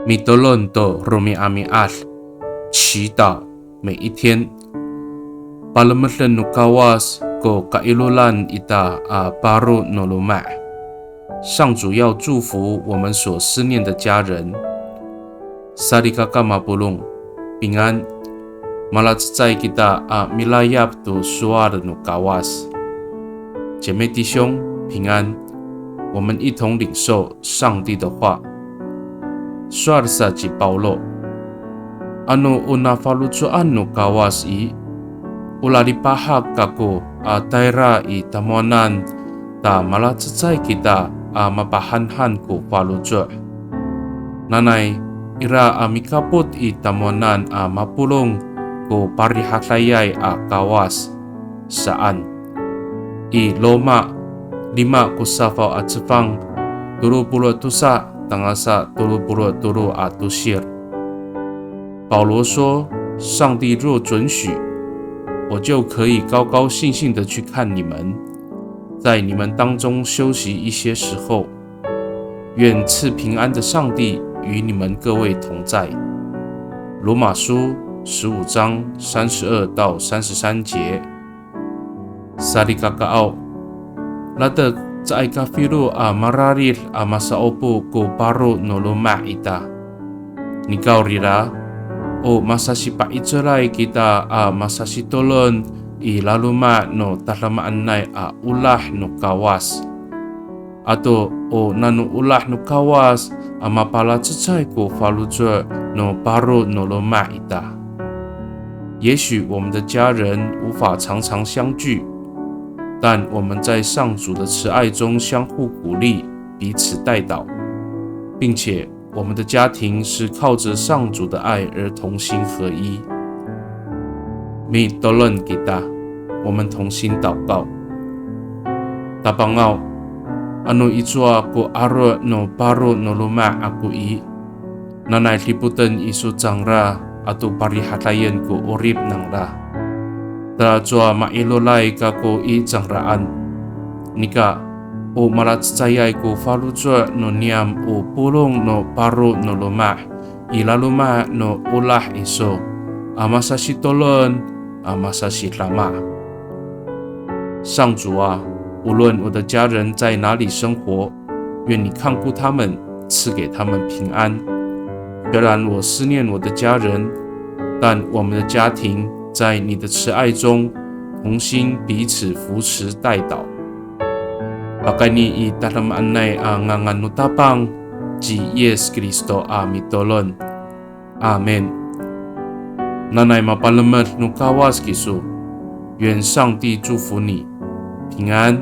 米多伦多罗米阿米阿，祈祷每一天。巴勒穆伦努卡瓦斯go kailulan ita baru noloma。上主要祝福我们所思念的家人。萨利卡卡马布隆，平安。马拉在kita milayap tu suar nu kawas。姐妹弟兄平安，我们一同领受上帝的话。suar sa ji Paulo anu unafalucuan nu kawas i ulali pahak kaku taira i tamuanan ta malacacay kita mapahanhan ku falucu. Nanay ira mikaput i tamuanan mapulong ku parihatlayay kawas saan i Loma 5 kusafaw at sifang 23 tangasa 23tusir。保罗说：“上帝若准许，我就可以高高兴兴地去看你们，在你们当中休息一些时候。愿赐平安的上帝与你们各位同在。”罗马书15章32到33节。萨利嘎嘎奥，拉德在卡菲鲁mararil masa opo ko baru noloma ita。你告里啦。masasi paitsulay kita masasi tolon i laluma no talamaan nay ulah no kawas ato nanu ulah no kawas mapalacacay ko falucu no baru no loma ita。也许我们的家人无法常常相聚，但我们在上主的慈爱中相互鼓励，彼此代祷，并且我们的家庭是靠着上主的爱而同心合一。Mi tolong kita， 我们同心祷告。Tabangau anu itsua ko aro no baru no luma aku i nanay liputan isu jangra atau parihatayan ko urip nang ra. Tara mailolay ka ko i jangraan nika malacayay ko falucu no niam pulong no baru no luma ilaluma no ulah iso masasi tolon masasi lama。上主啊，无论我的家人在哪里生活，愿你看顾他们，赐给他们平安。虽然我思念我的家人，但我们的家庭在你的慈爱中同心彼此扶持代祷。Pakani i dalam anay nganganutapang ji Yesus Kristo mitolon. Amen。Nanay mapalamat no kawas kisu， 愿上帝祝福你平安。